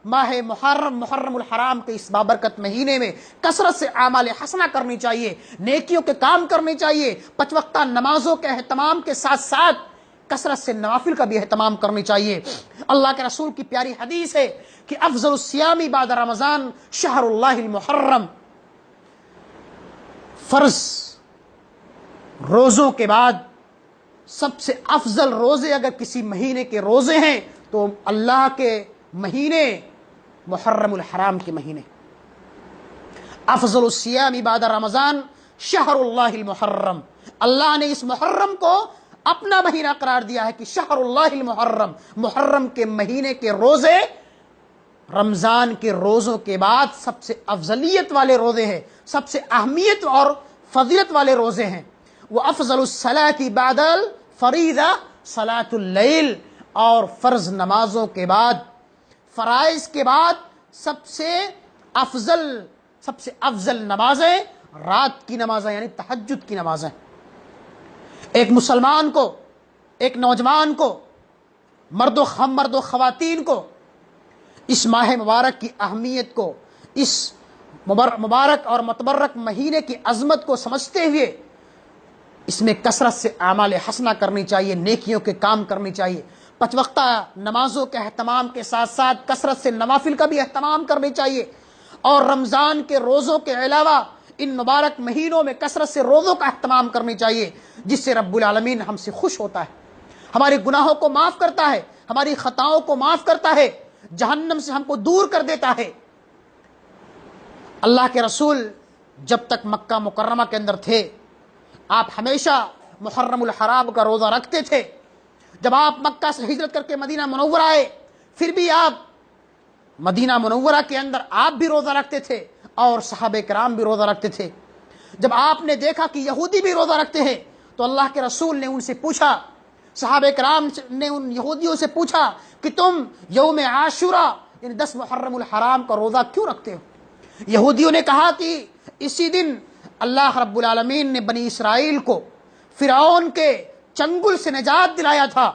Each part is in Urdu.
ماہ محرم الحرام کے اس بابرکت مہینے میں کثرت سے اعمال حسنہ کرنی چاہیے، نیکیوں کے کام کرنے چاہیے، 5 وقتہ نمازوں کے اہتمام کے ساتھ ساتھ کثرت سے نوافل کا بھی اہتمام کرنی چاہیے۔ اللہ کے رسول کی پیاری حدیث ہے کہ افضل الصیام بعد رمضان شہر اللہ المحرم، فرض روزوں کے بعد سب سے افضل روزے اگر کسی مہینے کے روزے ہیں تو اللہ کے مہینے محرم الحرام کے مہینے۔ افضل الصیام بعد رمضان شہر اللہ المحرم، اللہ نے اس محرم کو اپنا مہینہ قرار دیا ہے کہ شہر اللہ المحرم، محرم کے مہینے کے روزے رمضان کے روزوں کے بعد سب سے افضلیت والے روزے ہیں، سب سے اہمیت اور فضیلت والے روزے ہیں۔ وہ افضل الصلاۃ بعد الفریضہ صلاۃ اللیل، اور فرض نمازوں کے بعد، فرائض کے بعد سب سے افضل نمازیں رات کی نمازیں، یعنی تہجد کی نمازیں۔ ایک مسلمان کو، ایک نوجوان کو، مرد و خواتین کو اس ماہ مبارک کی اہمیت کو، اس مبارک اور متبرک مہینے کی عظمت کو سمجھتے ہوئے اس میں کثرت سے اعمال حسنہ کرنی چاہیے، نیکیوں کے کام کرنی چاہیے، 5 وقتہ نمازوں کے اہتمام کے ساتھ ساتھ کثرت سے نوافل کا بھی اہتمام کرنی چاہیے، اور رمضان کے روزوں کے علاوہ ان مبارک مہینوں میں کثرت سے روزوں کا اہتمام کرنی چاہیے، جس سے رب العالمین ہم سے خوش ہوتا ہے، ہمارے گناہوں کو معاف کرتا ہے، ہماری خطاؤں کو معاف کرتا ہے، جہنم سے ہم کو دور کر دیتا ہے۔ اللہ کے رسول جب تک مکہ مکرمہ کے اندر تھے آپ ہمیشہ محرم الحرام کا روزہ رکھتے تھے۔ جب آپ مکہ سے ہجرت کر کے مدینہ منورہ آئے پھر بھی آپ مدینہ منورہ کے اندر آپ بھی روزہ رکھتے تھے اور صحابہ کرام بھی روزہ رکھتے تھے۔ جب آپ نے دیکھا کہ یہودی بھی روزہ رکھتے ہیں تو اللہ کے رسول نے ان سے پوچھا، صحابہ کرام نے ان یہودیوں سے پوچھا کہ تم یوم عاشورہ یعنی 10 محرم الحرام کا روزہ کیوں رکھتے ہو؟ یہودیوں نے کہا کہ اسی دن اللہ رب العالمین نے بنی اسرائیل کو فرعون کے چنگل سے نجات دلایا تھا۔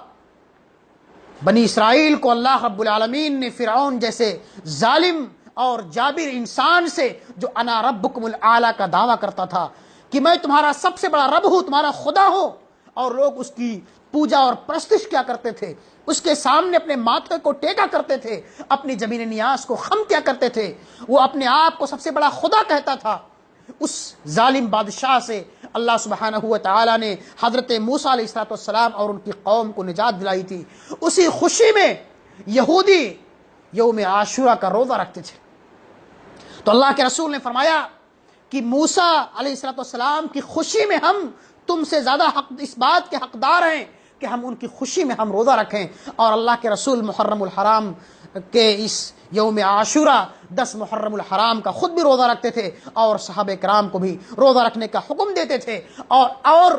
بنی اسرائیل کو اللہ رب العالمین نے فرعون جیسے ظالم اور جابر انسان سے، جو انا ربکم الاعلی کا دعویٰ کرتا تھا کہ میں تمہارا سب سے بڑا رب ہوں، تمہارا خدا ہوں، اور لوگ اس کی پوجا اور پرستش کیا کرتے تھے، اس کے سامنے اپنے ماتھے کو ٹیکا کرتے تھے، اپنی زمین نیاز کو خم کیا کرتے تھے، وہ اپنے آپ کو سب سے بڑا خدا کہتا تھا۔ اس ظالم بادشاہ سے اللہ سبحانہ و تعالی نے حضرت موسیٰ علیہ السلام اور ان کی قوم کو نجات دلائی تھی۔ اسی خوشی میں یہودی یوم عاشورہ کا روزہ رکھتے تھے۔ تو اللہ کے رسول نے فرمایا کہ موسیٰ علیہ السلام کی خوشی میں ہم تم سے زیادہ اس بات کے حقدار ہیں کہ ہم ان کی خوشی میں ہم روزہ رکھیں۔ اور اللہ کے رسول محرم الحرام کے اس یوم عاشورہ 10 محرم الحرام کا خود بھی روزہ رکھتے تھے اور صحابہ کرام کو بھی روزہ رکھنے کا حکم دیتے تھے۔ اور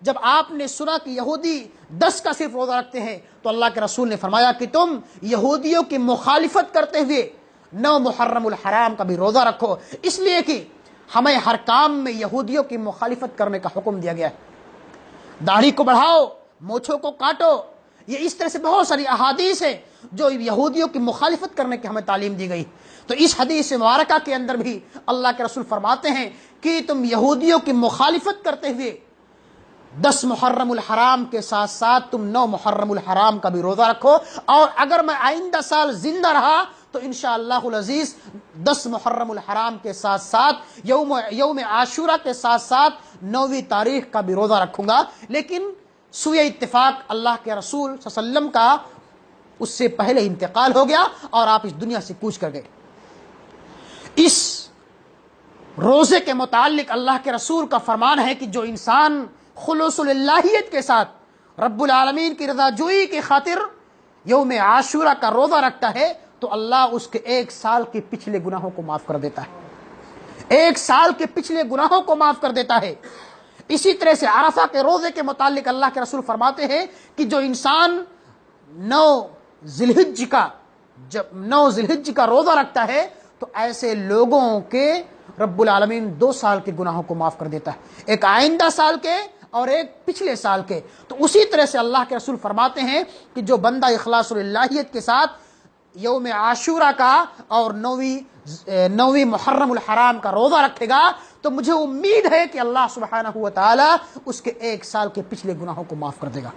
جب آپ نے سنا کہ یہودی 10 کا صرف روزہ رکھتے ہیں تو اللہ کے رسول نے فرمایا کہ تم یہودیوں کی مخالفت کرتے ہوئے 9 محرم الحرام کا بھی روزہ رکھو، اس لیے کہ ہمیں ہر کام میں یہودیوں کی مخالفت کرنے کا حکم دیا گیا ہے۔ داڑھی کو بڑھاؤ، مونچھوں کو کاٹو، یہ اس طرح سے بہت ساری احادیث ہیں جو یہودیوں کی مخالفت کرنے کی ہمیں تعلیم دی گئی۔ تو اس حدیث مبارکہ کے اندر بھی اللہ کے رسول فرماتے ہیں کہ تم یہودیوں کی مخالفت کرتے ہوئے 10 محرم الحرام کے ساتھ ساتھ تم 9 محرم الحرام کا بھی روزہ رکھو، اور اگر میں آئندہ سال زندہ رہا تو انشاءاللہ العزیز 10 محرم الحرام کے ساتھ ساتھ یوم عاشورہ کے ساتھ ساتھ 9ویں تاریخ کا بھی روزہ رکھوں گا۔ لیکن سوئے اتفاق اللہ کے رسول صلی اللہ علیہ وسلم کا اس سے پہلے انتقال ہو گیا اور آپ اس دنیا سے کوچ کر گئے۔ اس روزے کے متعلق اللہ کے رسول کا فرمان ہے کہ جو انسان خلوص اللہیت کے ساتھ رب العالمین کی رضا جوئی کی خاطر یوم عاشورہ کا روزہ رکھتا ہے تو اللہ اس کے 1 سال کے پچھلے گناہوں کو معاف کر دیتا ہے، 1 سال کے پچھلے گناہوں کو معاف کر دیتا ہے۔ اسی طرح سے عرفہ کے روزے کے متعلق اللہ کے رسول فرماتے ہیں کہ جو انسان 9 ذی الحج کا روزہ رکھتا ہے تو ایسے لوگوں کے رب العالمین 2 سال کے گناہوں کو معاف کر دیتا ہے، ایک آئندہ سال کے اور ایک پچھلے سال کے۔ تو اسی طرح سے اللہ کے رسول فرماتے ہیں کہ جو بندہ اخلاص اللہیت کے ساتھ یوم عاشورہ کا اور 9ویں محرم الحرام کا روزہ رکھے گا تو مجھے امید ہے کہ اللہ سبحانہ و تعالی اس کے 1 سال کے پچھلے گناہوں کو معاف کر دے گا۔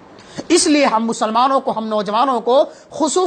اس لیے ہم مسلمانوں کو، ہم نوجوانوں کو خصوص